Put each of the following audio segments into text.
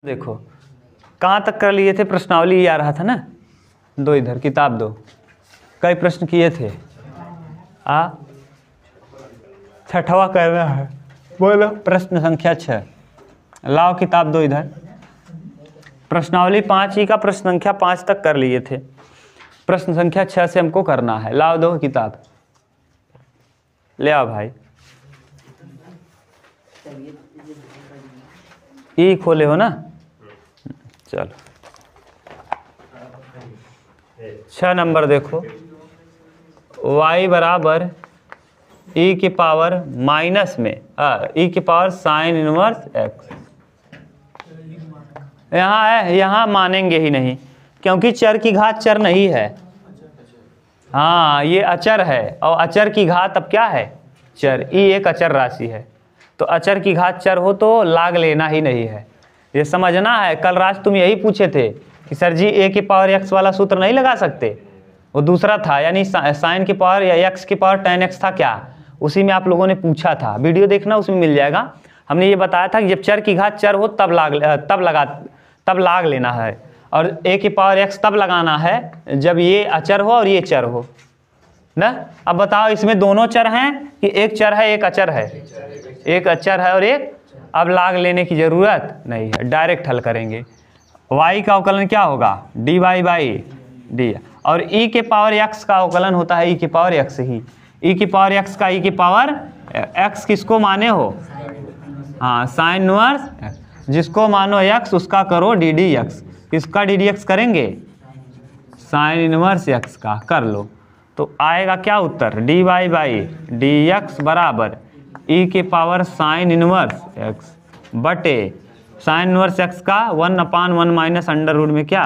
देखो कहाँ तक कर लिए थे, प्रश्नावली आ रहा था ना, दो इधर किताब दो, कई प्रश्न किए थे। छठवा करना है, बोलो। प्रश्न संख्या 6, लाओ किताब दो इधर। प्रश्नावली 5 ही का प्रश्न संख्या 5 तक कर लिए थे, प्रश्न संख्या 6 से हमको करना है। लाओ दो किताब, ले आओ भाई। ई खोले हो ना, चलो 6 नंबर देखो, y बराबर e के पावर माइनस में e के पावर साइन इनवर्स x। यहाँ है, यहाँ मानेंगे ही नहीं क्योंकि चर की घात चर नहीं है। हाँ ये अचर है, और अचर की घात अब क्या है, चर। e एक अचर राशि है, तो अचर की घात चर हो तो लाग लेना ही नहीं है, ये समझना है। कल रात तुम यही पूछे थे कि सर जी a के पावर x वाला सूत्र नहीं लगा सकते, वो दूसरा था, यानी साइन के पावर या x के पावर tan x था क्या, उसी में आप लोगों ने पूछा था। वीडियो देखना, उसमें मिल जाएगा। हमने ये बताया था कि जब चर की घात चर हो तब लाग लेना है, और a के पावर x तब लगाना है जब ये अचर हो और ये चर हो ना। अब बताओ इसमें दोनों चर हैं कि एक चर है एक अचर है? एक अचर है और एक, अब लाग लेने की जरूरत नहीं है, डायरेक्ट हल करेंगे। y का अवकलन क्या होगा, dy बाई डी, और e के पावर x का अवकलन होता है e के पावर x ही। e की पावर x का e की पावर x किसको माने हो, हाँ साइन इनवर्स, जिसको मानो x उसका करो डी डी एक्स। किसका डी डी एक्स करेंगे, साइन इनवर्स x का, कर लो तो आएगा क्या उत्तर, d y by d x बराबर e के पावर साइन इनवर्स x बटे साइन इनवर्स x का 1/1 माइनस अंडर रूट में क्या,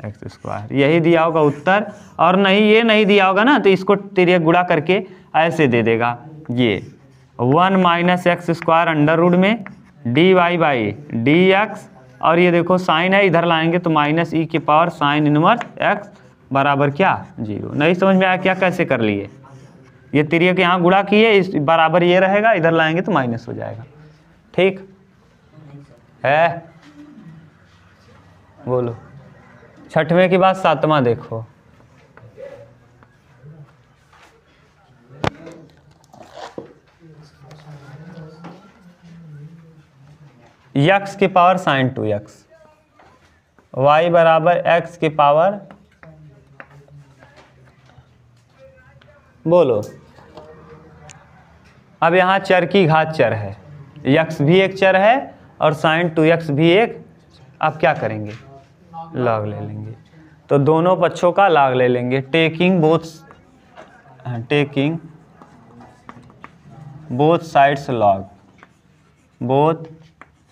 एक्स स्क्वायर। यही दिया होगा उत्तर, और नहीं ये नहीं दिया होगा ना तो इसको तिर्यक गुणा करके ऐसे दे देगा, ये 1 minus x square under root में d y by d x, और ये देखो साइन है इधर लाएंगे तो माइनस ई के पावर साइन इनवर्स एक्स बराबर क्या, 0। नहीं समझ में आया क्या, कैसे कर लिए, ये तिर्यक यहाँ गुणा किए, इस बराबर ये रहेगा, इधर लाएंगे तो माइनस हो जाएगा। ठीक है, बोलो। छठवें के बाद सातवां देखो, x के पावर साइन 2x, y बराबर x के पावर, बोलो। अब यहाँ चर की घात चर है, x भी एक चर है और साइन 2x भी एक, अब क्या करेंगे, लॉग ले लेंगे, तो दोनों पक्षों का लॉग ले लेंगे, taking both sides log, both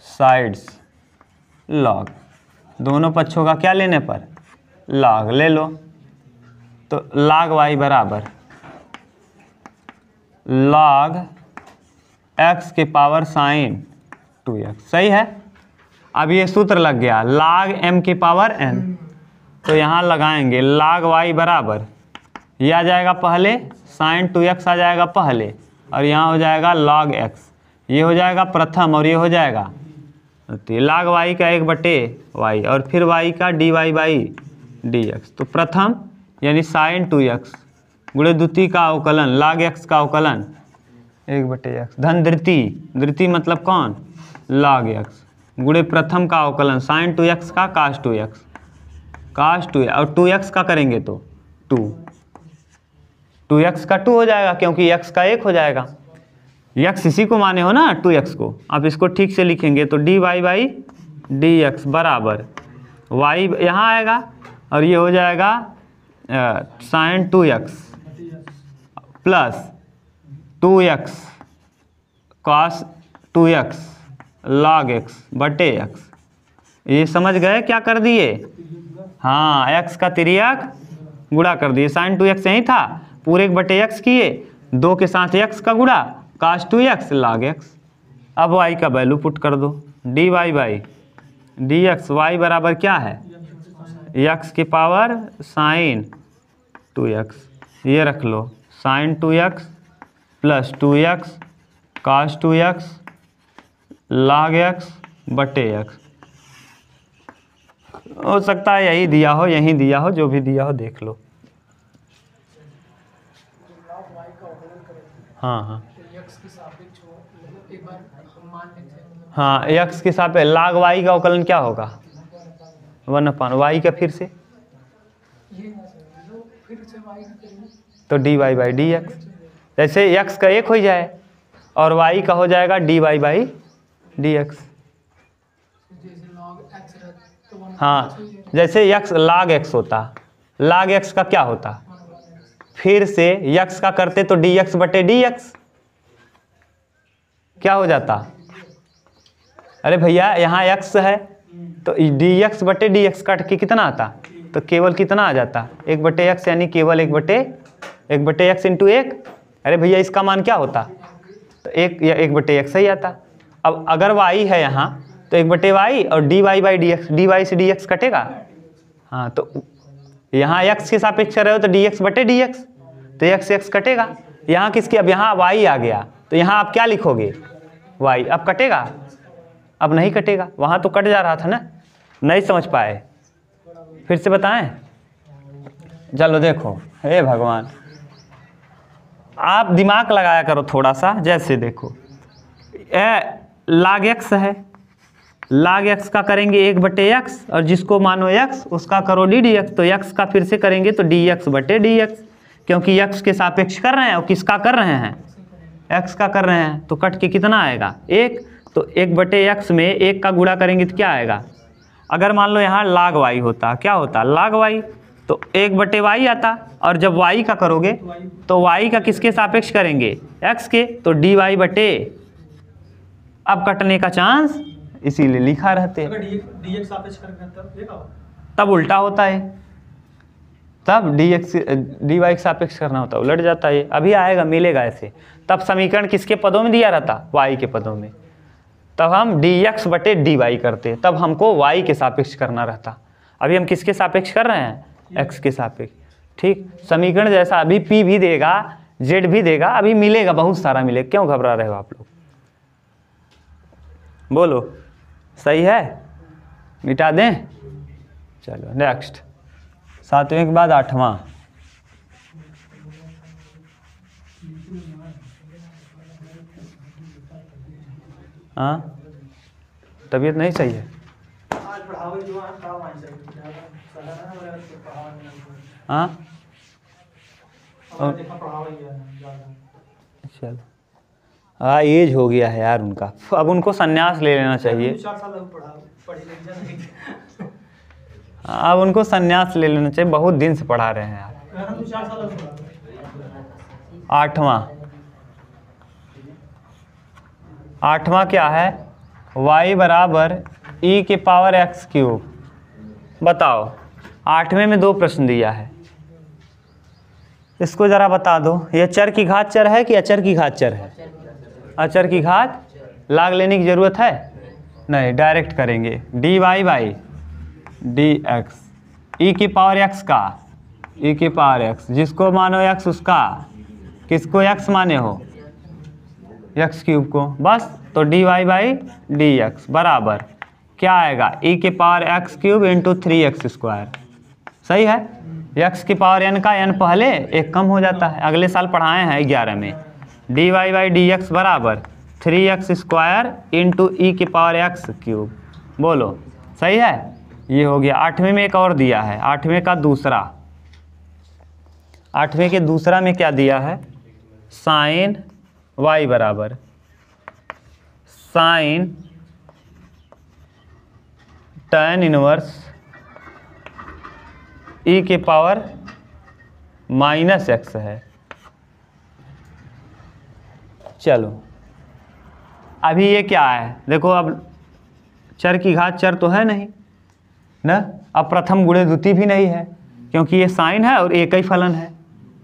sides log, दोनों पक्षों का क्या लेने पर, लॉग ले लो। तो लॉग y बराबर लॉग x के पावर साइन 2x, सही है। अब ये सूत्र लग गया, log m के पावर n, तो यहाँ लगाएंगे log y बराबर, ये आ जाएगा पहले, साइन 2x आ जाएगा पहले, और यहाँ हो जाएगा log x, ये हो जाएगा प्रथम और ये हो जाएगा log y का 1/y, और फिर y का dy बाई dx, तो प्रथम यानी साइन 2x गुणे द्वितीय का अवकलन log x का अवकलन 1/x, धन द्वितीय मतलब कौन, log x गुणे प्रथम का अवकलन साइन 2x का cos 2x, और 2x का करेंगे तो 2x का 2 हो जाएगा क्योंकि x का 1 हो जाएगा, x इसी को माने हो ना 2x को। अब इसको ठीक से लिखेंगे तो dy बाई dx बराबर y यहाँ आएगा, और ये हो जाएगा sine 2x plus 2x cos 2x log x बटे x। ये समझ गए क्या कर दिए, हाँ x का तिर्यक गुणा कर दिए, साइन 2x यही था, पूरे 1/x किए, 2 के साथ x का गुणा cos 2x log x। अब y का वैल्यू पुट कर दो, dy बाई dx, y बराबर क्या है, x के पावर साइन 2x, ये रख लो, sine 2x plus 2x cos 2x log x बटे x, हो सकता है यही दिया हो, यहीं दिया हो, जो भी दिया हो देख लो। हाँ हाँ हाँ, यक्स के सापेक्ष लाग वाई का अवकलन क्या होगा? 1/y का फिर से तो dy बाई डी एक्स। जैसे x का 1 हो जाए और y का हो जाएगा dy बाई डी एक्स। हाँ, जैसे x log x होता, log x का क्या होता? फिर से x का करते तो dx बटे dx क्या हो जाता? अरे भैया यहाँ x है तो dx बटे dx काट के कितना आता? तो केवल कितना आ जाता? 1/x, यानी केवल 1/x इंटू 1। अरे भैया इसका मान क्या होता? तो 1/x ही आता। अब अगर y है यहाँ तो 1/y और dy by d x, dy से dx कटेगा। हाँ, तो यहाँ x के सापेक्ष कर रहे हो तो dx बटे dx, तो x कटेगा। यहाँ किसके, अब यहाँ y आ गया तो यहाँ आप क्या लिखोगे? y। अब कटेगा? अब नहीं कटेगा, वहाँ तो कट जा रहा था ना। नहीं समझ पाए? फिर से बताएं? चलो देखो, हे भगवान, आप दिमाग लगाया करो थोड़ा सा। जैसे देखो log x है, log x का करेंगे 1/x और जिसको मानो x उसका करो ddx, तो x का फिर से करेंगे तो dx बटे dx, क्योंकि x के सापेक्ष कर रहे हैं और किसका कर रहे हैं? x का कर रहे हैं, तो कट के कितना आएगा? 1। तो 1/x में 1 का गुणा करेंगे तो क्या आएगा? अगर मान लो यहाँ log y होता, क्या होता? log y, तो 1/y आता, और जब y का करोगे तो y का किसके सापेक्ष करेंगे? x के, तो dy बटे, अब कटने का चांस, इसीलिए लिखा रहते। dx सापेक्ष करेंगे तब उल्टा होता है, तब dx dy के सापेक्ष करना होता, उलट जाता है। अभी आएगा, मिलेगा ऐसे। तब समीकरण किसके पदों में दिया रहता? y के पदों में। तब हम dx बटे dy करते, तब हमको y के सापेक्ष करना रहता। अभी हम किसके सापेक्ष कर रहे हैं? x के सापेक्ष। ठीक, समीकरण जैसा अभी p भी देगा, z भी देगा, अभी मिलेगा, बहुत सारा मिलेगा। क्यों घबरा रहे हो आप लोग? बोलो, सही है? मिटा दें? चलो नेक्स्ट, 7वें के बाद 8वां। हाँ, तबीयत नहीं सही है? हाँ, चलो, हाँ एज हो गया है यार उनका, अब उनको संन्यास ले लेना चाहिए। अब उनको संन्यास ले लेना चाहिए, बहुत दिन से पढ़ा रहे हैं यार। 8वां क्या है? y बराबर e के पावर x क्यूब। बताओ, 8वें में 2 प्रश्न दिया है, इसको जरा बता दो। ये चर की घात चर है कि अचर की घात चर है? अचर की घात। लाग लेने की जरूरत है? नहीं, डायरेक्ट करेंगे। dy बाई dx, e की पावर x का, e की पावर x, जिसको मानो x उसका, किसको x माने हो? x क्यूब को, बस। तो dy बाई dx बराबर क्या आएगा? e के power x cube into 3x square. सही है? x की पावर n का n पहले, एक कम हो जाता है। अगले साल पढ़ाए हैं 11 में। dy बाई dx बराबर 3x स्क्वायर इंटू e की पावर x क्यूब। बोलो, सही है? ये हो गया। 8वें में एक और दिया है, 8वें का दूसरा। 8वें के दूसरा में क्या दिया है? साइन y बराबर साइन tan इनवर्स e के पावर -x है। चलो, अभी ये क्या है? देखो, अब चर की घात चर तो है नहीं ना, अब प्रथम गुणे द्वितीय भी नहीं है, क्योंकि ये साइन है और एक ही फलन है।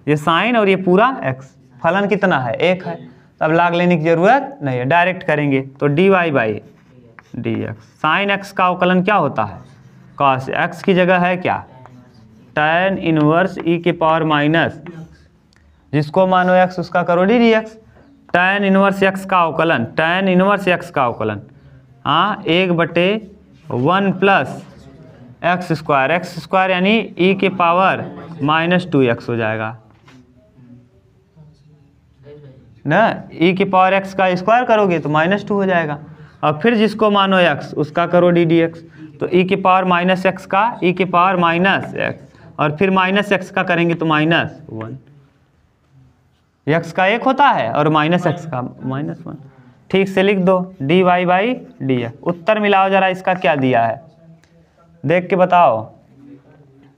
ये साइन और ये पूरा x, फलन कितना है? 1 है। तब लाग लेने की जरूरत नहीं है, डायरेक्ट करेंगे। तो dy by dx, sine x का अवकलन क्या होता है? cos x की जगह है क्या? tan इनवर्स e के पावर माइनस, जिसको मानो x उसका करो dx। tan इनवर्स x का अवकलन, tan इनवर्स x का अवकलन, हाँ, 1/1 प्लस एक्स स्क्वायर यानी ई के पावर -2x हो जाएगा ना। ई के पावर एक्स का स्क्वायर करोगे तो -2 हो जाएगा, और फिर जिसको मानो x उसका करो डी डी एक्स। तो ई के पावर -x का ई के पावर -x, और फिर -x का करेंगे तो -1। x का 1 होता है और -x का -1। ठीक से लिख दो dy/dx। उत्तर मिलाओ जरा, इसका क्या दिया है देख के बताओ।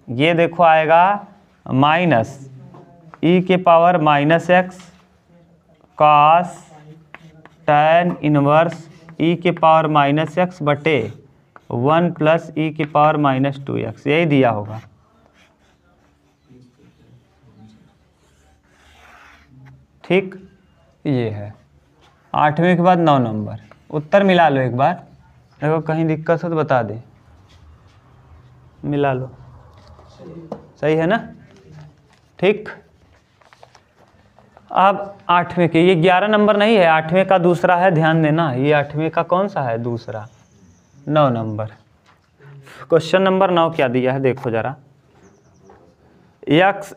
ये देखो आएगा -e के power -x cos tan inverse e के पावर -x बटे 1 + e के पावर -2x, यही दिया होगा। ठीक, ये है 8वें के बाद 9 नंबर। उत्तर मिला लो एक बार, देखो कहीं दिक्कत हो तो बता दे। मिला लो, सही है ना। ठीक, अब 8वें के, ये 11 नंबर नहीं है, 8वें का दूसरा है, ध्यान देना। ये 8वें का कौन सा है, दूसरा, 9 नंबर। क्वेश्चन नंबर 9 क्या दिया है देखो जरा। यक्स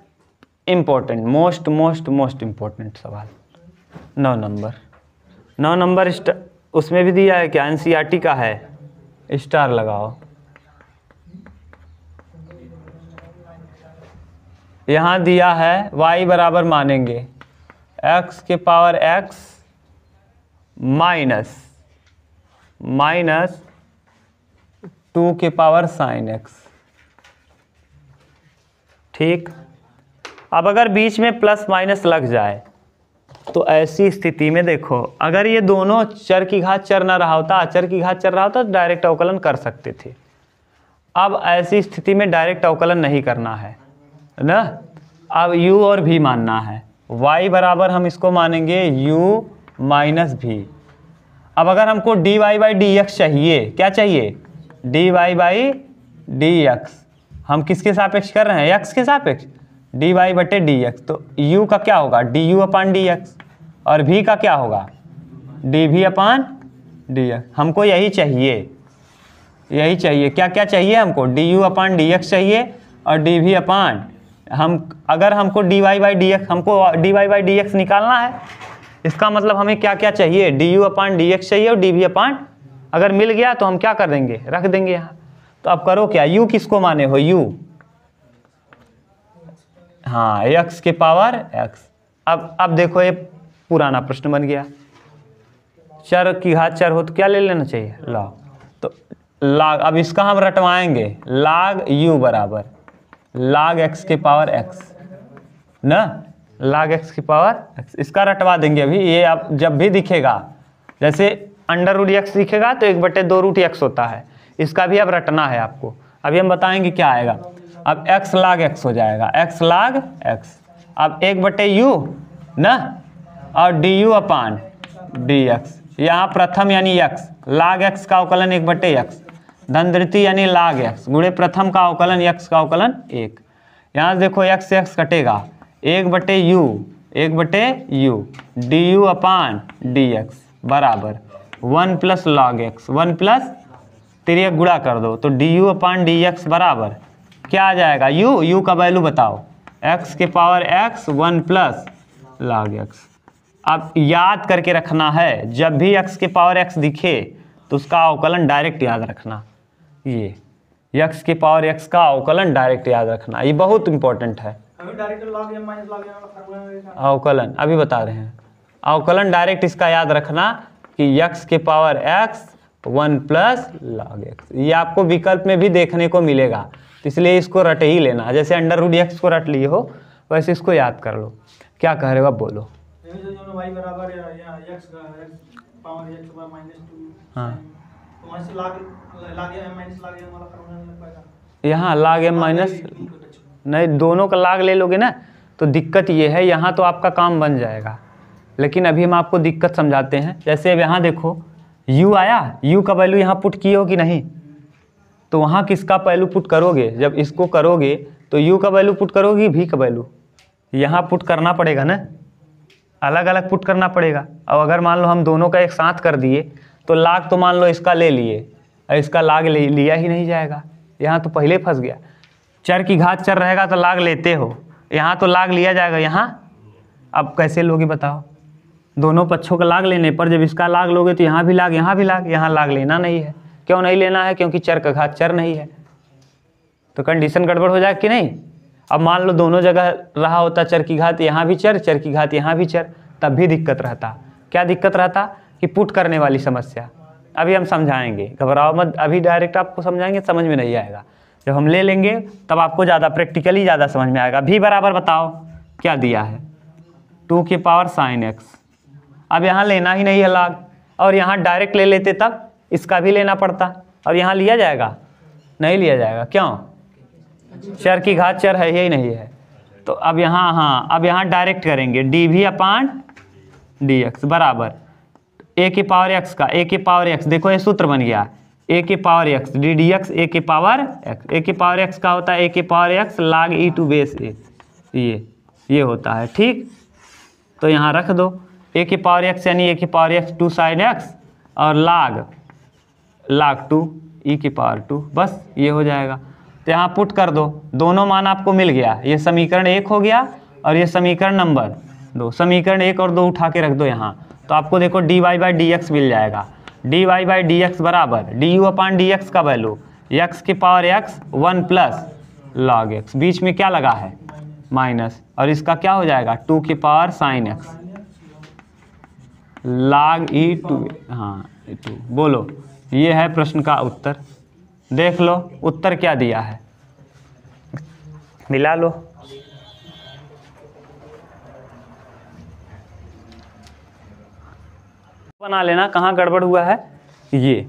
इम्पोर्टेंट, मोस्ट इम्पोर्टेंट सवाल 9 नंबर। 9 नंबर उसमें भी दिया है क्या, एनसीईआरटी का है, स्टार लगाओ। यहाँ दिया है y बराबर मानेंगे x के पावर x माइनस 2 के पावर sin x। ठीक, अब अगर बीच में प्लस माइनस लग जाए तो ऐसी स्थिति में देखो, अगर ये दोनों चर की घात चर ना रहा होता, अचर की घात चर रहा होता तो डायरेक्ट अवकलन कर सकते थे। अब ऐसी स्थिति में डायरेक्ट अवकलन नहीं करना है ना। अब u और v मानना है। y बराबर हम इसको मानेंगे u माइनस v। अब अगर हमको dy/dx चाहिए, क्या चाहिए, dy/dx, हम किसके सापेक्ष कर रहे हैं, x के सापेक्ष, dy/dx। तो u का क्या होगा, du/dx, और v का क्या होगा, dv/dx। हमको यही चाहिए, यही चाहिए। क्या क्या चाहिए हमको, du/dx चाहिए और dv/, हम अगर हमको dy/dx, हमको dy/dx निकालना है, इसका मतलब हमें क्या क्या चाहिए, du/dx चाहिए और dv/, अगर मिल गया तो हम क्या कर देंगे, रख देंगे यहाँ। तो अब करो क्या, u किसको माने हो, u, हाँ x के पावर x। अब देखो ये पुराना प्रश्न बन गया, चर की घात चर हो तो क्या ले लेना चाहिए, log। तो log, अब इसका हम रटवाएंगे, log u बराबर log x के पावर x ना, log x की पावर x, इसका रटवा देंगे अभी। ये अब जब भी दिखेगा, जैसे √x दिखेगा तो 1/2√x होता है, इसका भी अब रटना है आपको। अभी हम बताएंगे क्या आएगा। अब x log x हो जाएगा, x log x। अब 1/u ना, और du/dx, यहाँ प्रथम यानी x, log x का अवकलन 1/x, धनवृत्ति यानी log x गुणे प्रथम का अवकलन x का अवकलन 1। यहाँ देखो x से x कटेगा, 1/u du/dx बराबर 1 + log x, 1 + तिर्यक गुणा कर दो तो du/dx बराबर क्या आ जाएगा, u का वैल्यू बताओ, x के पावर x 1 + log x। अब याद करके रखना है, जब भी x के पावर x दिखे तो उसका अवकलन डायरेक्ट याद रखना। ये x के पावर x का अवकलन डायरेक्ट याद रखना, ये बहुत इंपॉर्टेंट है। अभी direct log m minus log m अवकलन अभी बता रहे हैं, अवकलन डायरेक्ट इसका याद रखना कि x के पावर x 1 + log x। ये आपको विकल्प में भी देखने को मिलेगा, तो इसलिए इसको रट ही लेना। जैसे √x को रट लिए हो वैसे इसको याद कर लो। क्या कह रहे हो अब बोलो। y बराबर या x पावर x -2, हाँ, तो वहाँ से log m minus log m वाला फॉर्मूला लग पाएगा। यहाँ log m माइनस नहीं, दोनों का लाग ले लोगे ना तो दिक्कत ये है, यहाँ तो आपका काम बन जाएगा, लेकिन अभी हम आपको दिक्कत समझाते हैं। जैसे अब यहाँ देखो u आया, u का वैल्यू यहाँ पुट किए हो कि नहीं, तो वहाँ किसका वैल्यू पुट करोगे, जब इसको करोगे तो u का वैल्यू पुट करोगे, v का वैल्यू यहाँ पुट करना पड़ेगा ना, अलग अलग पुट करना पड़ेगा। अब अगर मान लो हम दोनों का एक साथ कर दिए तो लाग तो मान लो इसका ले लिए और इसका लाग लिया ही नहीं जाएगा, यहाँ तो पहले फंस गया। चर की घात चर रहेगा तो लाग लेते हो, यहाँ तो लाग लिया जाएगा। यहाँ अब कैसे लोगे बताओ? दोनों पक्षों का लाग लेने पर जब इसका लाग लोगे तो यहाँ भी लाग, यहाँ भी लाग, यहाँ लाग लेना नहीं है। क्यों नहीं लेना है? क्योंकि चर का घात चर नहीं है। तो कंडीशन गड़बड़ हो जाए कि नहीं? अब मान लो दोनों जगह रहा होता चर की घात, यहाँ भी चर, चर की घात यहाँ भी चर, तब भी दिक्कत रहता। क्या दिक्कत रहता? कि पुट करने वाली समस्या। अभी हम समझाएंगे, घबराओ मत, अभी डायरेक्ट आपको समझाएंगे, समझ में नहीं आएगा। जब हम ले लेंगे तब आपको ज़्यादा प्रैक्टिकली ज़्यादा समझ में आएगा। भी बराबर बताओ क्या दिया है? 2 की पावर sin x। अब यहाँ लेना ही नहीं है लाग, और यहाँ डायरेक्ट ले लेते तब इसका भी लेना पड़ता, और यहाँ लिया जाएगा? नहीं लिया जाएगा। क्यों? चर की घात चर है ही नहीं है। तो अब यहाँ, हाँ, अब यहाँ डायरेक्ट करेंगे dv/dx बराबर a की पावर x का, a की पावर x, देखो ये सूत्र बन गया, a की पावर x ddx a की पावर x। a की पावर x का होता है a की power x log e to base a, ये होता है। ठीक, तो यहाँ रख दो a की पावर x यानी a की पावर x 2 sin x और log 2 e की पावर 2, बस ये हो जाएगा। तो यहाँ पुट कर दो, दोनों मान आपको मिल गया। ये समीकरण 1 हो गया और ये समीकरण नंबर 2। समीकरण 1 और 2 उठा के रख दो यहाँ, तो आपको देखो dy/dx मिल जाएगा। dy/dx बराबर du/dx का वैल्यू x की power x 1 plus log x, बीच में क्या लगा है? माइनस, और इसका क्या हो जाएगा? 2 की power sin x log e to, हाँ 2। बोलो, ये है प्रश्न का उत्तर। देख लो उत्तर क्या दिया है, मिला लो। बना लेना कहाँ गड़बड़ हुआ है, ये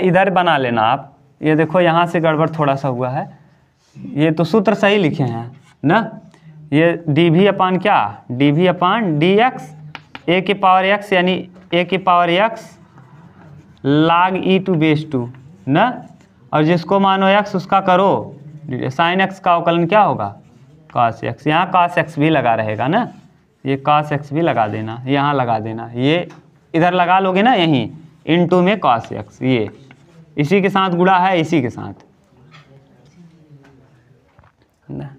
इधर बना लेना आप। ये देखो यहाँ से गड़बड़ थोड़ा सा हुआ है, ये तो सूत्र सही लिखे हैं ना। ये dv/ क्या, dv/dx a की पावर x यानी a की power x log e to base 2 ना, और जिसको मानो x उसका करो sin x का अवकलन क्या होगा? cos x। यहाँ cos x भी लगा रहेगा ना, ये cos x भी लगा देना, यहाँ लगा देना, ये इधर लगा लोगे ना, यहीं इनटू में cos x, ये इसी के साथ गुणा है इसी के साथ ना।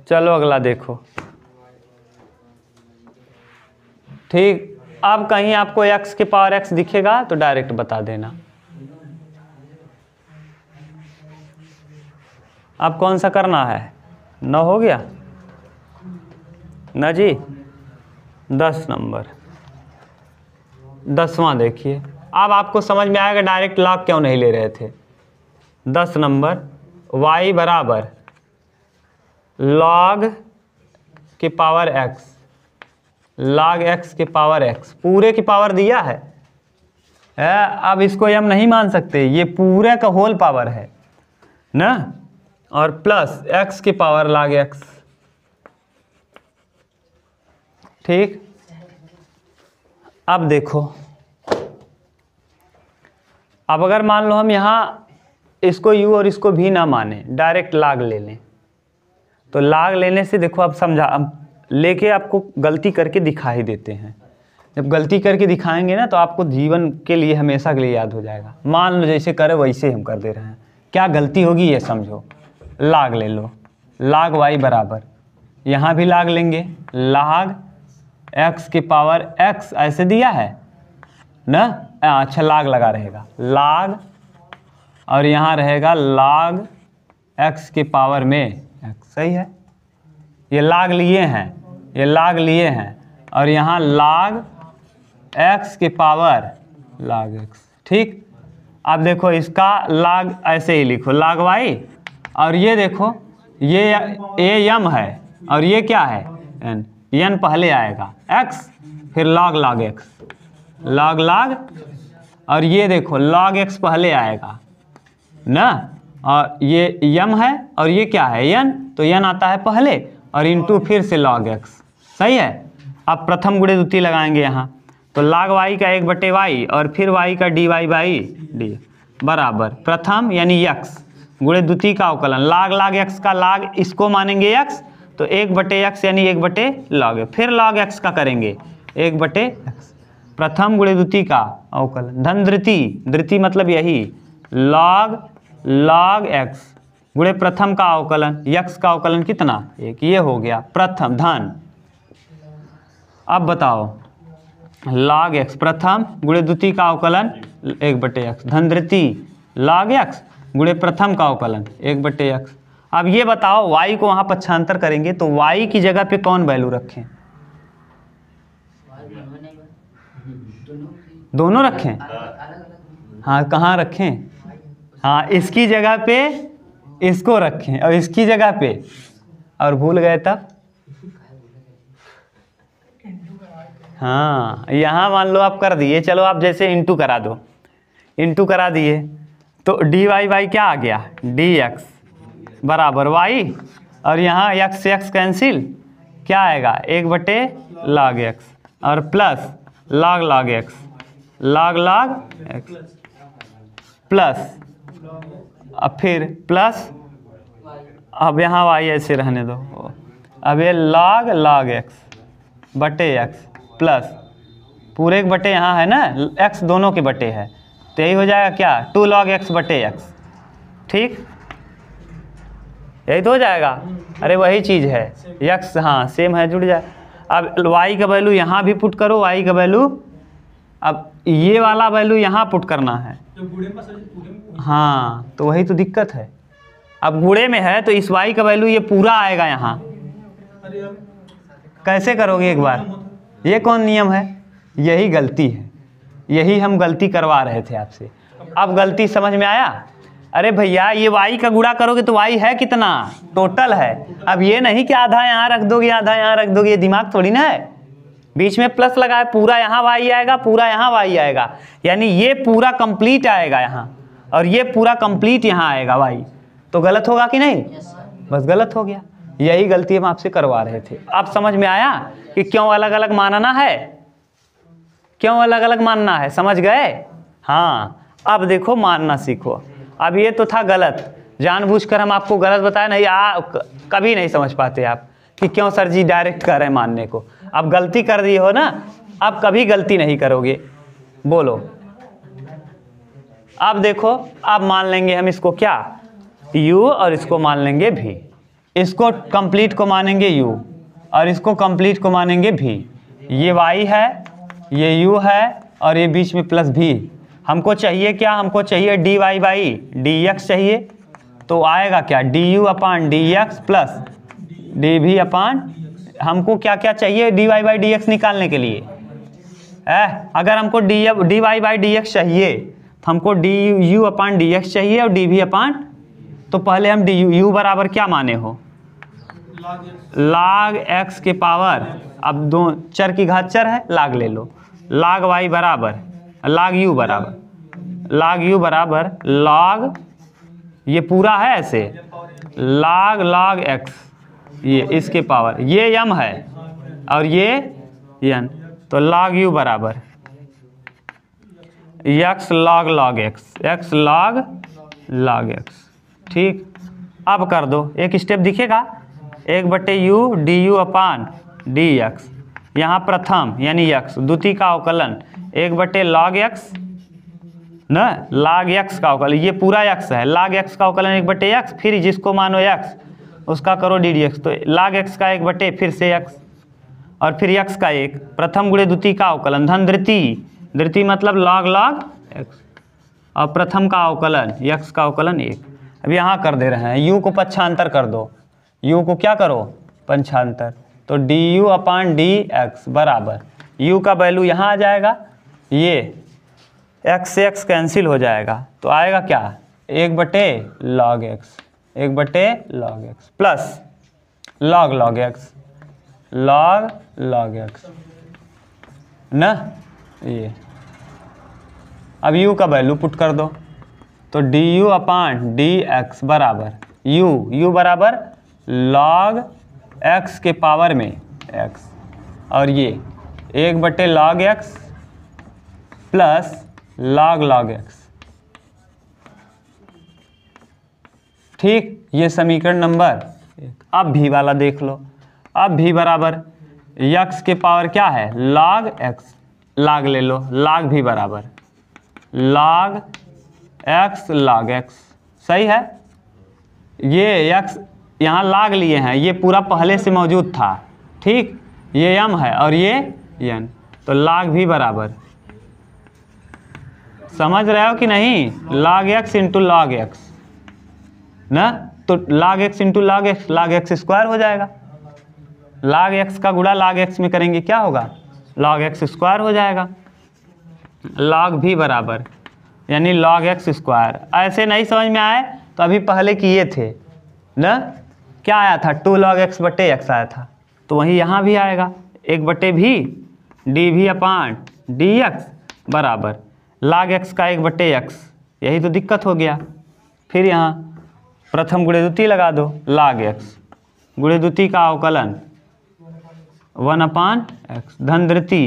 चलो अगला देखो। ठीक, अब कहीं आपको x के पावर x दिखेगा तो डायरेक्ट बता देना। अब कौन सा करना है? 9 हो गया ना जी। 10 नंबर, 10वां देखिए। अब आपको समझ में आएगा डायरेक्ट लॉग क्यों नहीं ले रहे थे। 10 नंबर y बराबर log की पावर x, log x की पावर x, पूरे की पावर दिया है। अब इसको हम नहीं मान सकते, ये पूरे का होल पावर है ना, और प्लस x की पावर log x। ठीक, अब देखो, अब अगर मान लो हम यहाँ इसको u और इसको भी ना माने, डायरेक्ट log ले लें, तो log लेने से देखो अब समझा, अब लेके आपको गलती करके दिखा ही देते हैं। जब गलती करके दिखाएंगे ना तो आपको जीवन के लिए हमेशा के लिए याद हो जाएगा। मान लो जैसे करे वैसे हम कर दे रहे हैं, क्या गलती होगी ये समझो। log ले लो, log y बराबर, यहाँ भी log लेंगे, log x की पावर x ऐसे दिया है ना, अच्छा log लगा रहेगा, log और यहाँ रहेगा log x की पावर में x, सही है। ये log लिए हैं, ये log लिए हैं, और यहाँ log x की पावर log x। ठीक, अब देखो इसका log ऐसे ही लिखो, log y, और ये देखो ये m है और ये क्या है n, n पहले आएगा x, फिर log x, log, और ये देखो log x पहले आएगा ना, और ये m है और ये क्या है n, तो n आता है पहले और इनटू फिर से log x, सही है। अब प्रथम गुणे द्वितीय लगाएंगे यहाँ, तो log y का 1/y और फिर y का dy/d बराबर प्रथम यानी x गुणे द्वितीय का अवकलन, log x का log इसको मानेंगे x, तो 1/x यानी 1/log, फिर log x का करेंगे 1/x, प्रथम गुणे द्वितीय का अवकलन, धन द्वितीय, द्वितीय मतलब यही log log x गुणे प्रथम का अवकलन, x का अवकलन कितना 1, ये हो गया प्रथम धन। अब बताओ log x प्रथम गुणे द्वितीय का अवकलन 1/x, धन द्वितीय log x गुणे प्रथम का अवकलन 1/x। अब ये बताओ y को वहाँ पक्षांतर करेंगे तो y की जगह पे कौन वैल्यू रखें? दोनों रखें? हाँ, कहाँ रखें? हाँ, इसकी जगह पे इसको रखें और इसकी जगह पे, और भूल गए तब? हाँ, यहाँ मान लो आप कर दिए, चलो आप जैसे इंटू करा दो, इंटू करा दिए तो डी वाई बाई क्या आ गया dx बराबर y, और यहाँ x से x कैंसिल, क्या आएगा 1/log x और plus log x, log x plus, अब फिर प्लस, अब यहाँ y ऐसे रहने दो, अब ये log x बटे x प्लस पूरे एक बटे यहाँ है ना, x दोनों के बटे है तो यही हो जाएगा क्या 2 log x बटे x। ठीक, यही तो हो जाएगा। अरे वही चीज़ है x, हाँ सेम है, जुड़ जाए। अब y का वैल्यू यहाँ भी पुट करो, y का वैल्यू, अब ये वाला वैल्यू यहाँ पुट करना है। हाँ, तो वही तो दिक्कत है, अब गुणे में है तो इस y का वैल्यू ये पूरा आएगा यहाँ। कैसे करोगे एक बार? ये कौन नियम है? यही गलती है, यही हम गलती करवा रहे थे आपसे। अब गलती समझ में आया? अरे भैया ये y का गुणा करोगे तो y है कितना, टोटल है। अब ये नहीं कि आधा यहाँ रख दोगे आधा यहाँ रख दोगे, ये दिमाग थोड़ी ना है। बीच में प्लस लगा है, पूरा यहाँ y आएगा, पूरा यहाँ y आएगा, यानी ये पूरा कंप्लीट आएगा यहाँ और ये पूरा कंप्लीट यहाँ आएगा y, तो गलत होगा कि नहीं? बस गलत हो गया, यही गलती हम आपसे करवा रहे थे। अब समझ में आया कि क्यों अलग अलग मानना है, क्यों अलग अलग मानना है, समझ गए? हाँ, अब देखो मानना सीखो। अब ये तो था गलत, जानबूझकर हम आपको गलत बताया नहीं, कभी नहीं समझ पाते आप कि क्यों सर जी डायरेक्ट कर रहे हैं मानने को। अब गलती कर दी हो ना, अब कभी गलती नहीं करोगे, बोलो। अब देखो, अब मान लेंगे हम इसको क्या u और इसको मान लेंगे v, इसको कंप्लीट को मानेंगे u और इसको कंप्लीट को मानेंगे v। ये y है, ये u है और ये बीच में प्लस v। हमको चाहिए क्या? हमको चाहिए dy बाई dx चाहिए, तो आएगा क्या du अपान dx प्लस dv अपान, हमको क्या क्या चाहिए dy बाई dx निकालने के लिए? अगर हमको dy बाई dx चाहिए तो हमको du अपान dx चाहिए और dv अपान, तो पहले हम du बराबर क्या माने हो log x के पावर, अब दो चर की घात चर है, log ले लो, log y बराबर log u बराबर log, ये पूरा है ऐसे log x, ये इसके पावर, ये m है और ये n, तो log u बराबर x log x log x। ठीक, अब कर दो, एक स्टेप दिखेगा 1/u du अपान dx, यहाँ प्रथम यानी x, द्वितीय का अवकलन 1/log x ना, log x का अवकलन, ये पूरा x है, log x का अवकलन 1/x, फिर जिसको मानो x उसका करो ddx, तो log x का 1 फिर से x और फिर x का 1, प्रथम गुणे द्वितीय का अवकलन, धन द्वितीय मतलब log x और प्रथम का अवकलन x का अवकलन 1। अब यहाँ कर दे रहे हैं, u को पक्षांतर कर दो, u को क्या करो पंचांतर, तो du अपान dx बराबर, u का वैल्यू यहाँ आ जाएगा, ये x से x कैंसिल हो जाएगा, तो आएगा क्या 1/log x, 1/log x plus log x ना, ये अब u का वैल्यू पुट कर दो, तो du अपान dx बराबर u बराबर log x के पावर में x और ये 1/log x plus log x। ठीक, ये समीकरण नंबर 1। अब भी वाला देख लो, अब भी बराबर x के पावर क्या है log x, log ले लो, log भी बराबर log x सही है। ये x यहाँ लाग लिए हैं, ये पूरा पहले से मौजूद था, ठीक। ये m है और ये n, तो लाग भी बराबर, समझ रहे हो कि नहीं, log x into log x ना, तो log x into log x square हो जाएगा। log x का गुणा log x में करेंगे क्या होगा, log x स्क्वायर हो जाएगा। log भी बराबर यानी log x स्क्वायर। ऐसे नहीं समझ में आए तो अभी पहले किए थे ना, क्या आया था 2 log x बटे x आया था, तो वही यहाँ भी आएगा 1 बटे भी डी भी अपान डी एक्स बराबर log x का 1 बटे x। यही तो दिक्कत हो गया। फिर यहाँ प्रथम गुणे द्वितीय लगा दो, log x गुणे द्वितीय का अवकलन 1 अपान x धन द्वितीय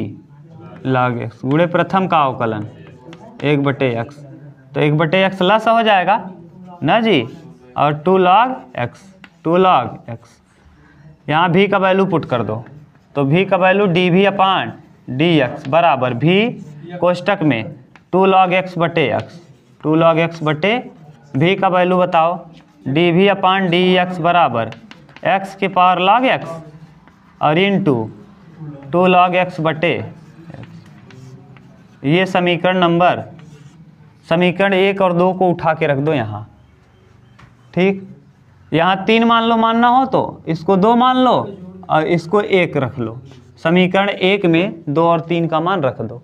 log x गुणे प्रथम का अवकलन 1 बटे x, तो 1 बटे x लस हो जाएगा ना जी, और 2 log x। यहाँ भी का वैल्यू पुट कर दो, तो भी का वैल्यू डी भी अपान डी एक्स बराबर भी कोष्टक में 2 log x बटे x, 2 log x बटे भी का वैल्यू बताओ, डी भी अपान डी एक्स बराबर x के पावर log x और इंटू 2 log x बटे x। ये समीकरण 1 और 2 को उठा के रख दो यहाँ, ठीक। यहाँ 3 मान लो, मानना हो तो इसको 2 मान लो और इसको 1 रख लो। समीकरण 1 में 2 और 3 का मान रख दो।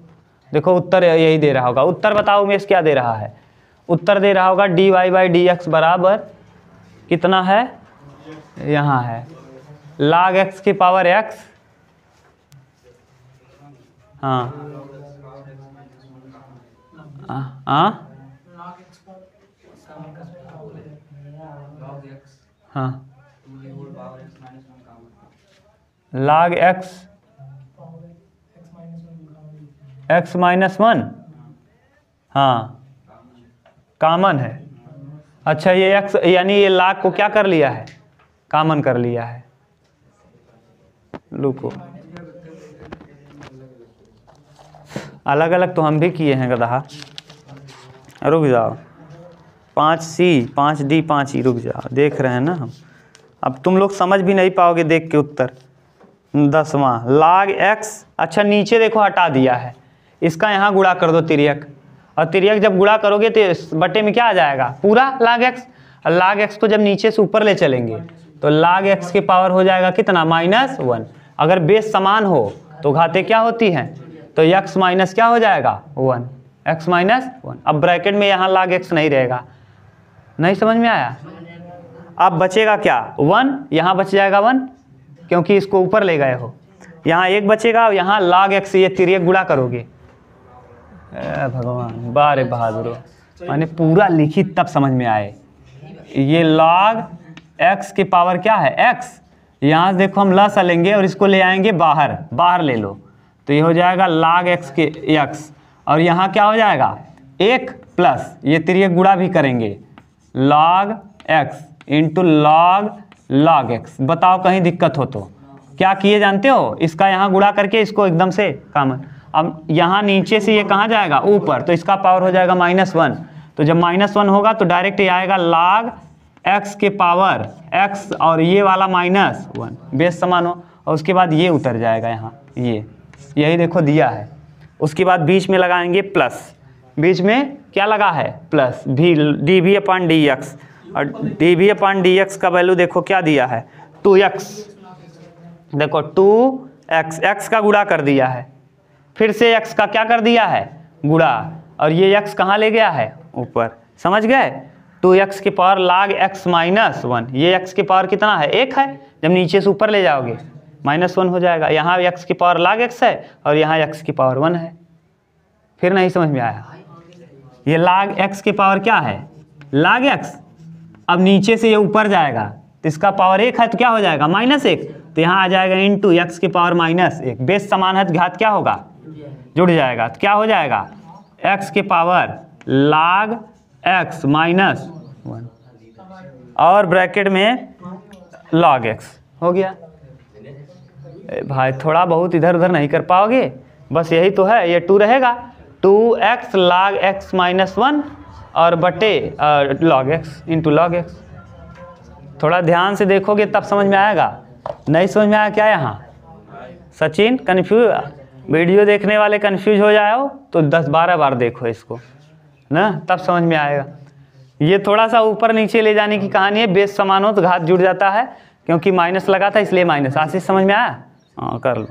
देखो उत्तर यही दे रहा होगा। उत्तर बताओ उमेश क्या दे रहा है, उत्तर दे रहा होगा d y by d x बराबर कितना है, यहाँ है log x की पावर x, हाँ हाँ log x माइनस 1, हाँ कॉमन है। अच्छा ये x यानी ये log को क्या कर लिया है, कॉमन कर लिया है। रुको, अलग अलग तो हम भी किए हैं गधा, रुक जाओ। 5C 5D 5E, रुक जाओ, देख रहे हैं ना हम। अब तुम लोग समझ भी नहीं पाओगे देख के उत्तर। 10वां log x, अच्छा नीचे देखो हटा दिया है, इसका यहाँ गुणा कर दो तिर्यक, और तिर्यक जब गुणा करोगे तो इस बटे में क्या आ जाएगा, पूरा log x। और log x को जब नीचे से ऊपर ले चलेंगे तो log x के पावर हो जाएगा कितना, -1। अगर बेस समान हो तो घातें क्या होती हैं, तो x माइनस क्या हो जाएगा 1, x माइनस 1। अब ब्रैकेट में यहाँ log x नहीं रहेगा, नहीं समझ में आया। अब बचेगा क्या 1, यहाँ बच जाएगा 1 क्योंकि इसको ऊपर ले गए हो, यहाँ 1 बचेगा और यहाँ log x ये तिर्यक गुणा करोगे। भगवान बारे बहादुर, मैंने पूरा लिखी तब समझ में आए। ये log x की पावर क्या है x, यहाँ देखो हम लस लेंगे और इसको ले आएंगे बाहर, बाहर ले लो तो ये हो जाएगा log x के x, और यहाँ क्या हो जाएगा 1 प्लस ये तिर्यक गुणा भी करेंगे log x into log x। बताओ कहीं दिक्कत हो तो क्या किए जानते हो, इसका यहाँ गुणा करके इसको एकदम से कॉमन। अब यहाँ नीचे से ये कहाँ जाएगा ऊपर, तो इसका पावर हो जाएगा -1। तो जब -1 होगा तो डायरेक्ट ये आएगा log x के पावर x और ये वाला -1, बेस समान हो, और उसके बाद ये उतर जाएगा यहाँ, ये यही देखो दिया है। उसके बाद बीच में लगाएंगे प्लस, बीच में क्या लगा है प्लस भी डी भी अपान डी एक्स, और डी भी अपान डी एक्स का वैल्यू देखो क्या दिया है 2x। देखो 2x, x का गुणा कर दिया है, फिर से x का क्या कर दिया है गुणा, और ये x कहाँ ले गया है ऊपर, समझ गए। 2x के पावर log x माइनस 1, ये x के पावर कितना है 1 है, जब नीचे से ऊपर ले जाओगे -1 हो जाएगा। यहाँ x की पावर log x है और यहाँ x की पावर 1 है। फिर नहीं समझ में आया, ये log x की पावर क्या है log x, अब नीचे से ये ऊपर जाएगा तो इसका पावर 1 है तो क्या हो जाएगा -1, तो यहाँ आ जाएगा इंटू x की पावर -1। बेस समान है तो घात क्या होगा जुड़ जाएगा, तो क्या हो जाएगा x के पावर log x माइनस 1 और ब्रैकेट में log x हो गया। भाई थोड़ा बहुत इधर उधर नहीं कर पाओगे, बस यही तो है। ये 2 रहेगा 2x log x माइनस 1 और बटे log x into log x। थोड़ा ध्यान से देखोगे तब समझ में आएगा। नहीं समझ में आया क्या यहाँ? सचिन कन्फ्यूज, वीडियो देखने वाले कन्फ्यूज हो जाओ तो 10-12 बार देखो इसको ना, तब समझ में आएगा। ये थोड़ा सा ऊपर नीचे ले जाने की कहानी है। बेस समान हो तो घात जुड़ जाता है, क्योंकि माइनस लगा था इसलिए माइनस। आशीष समझ में आया? हाँ कर लो।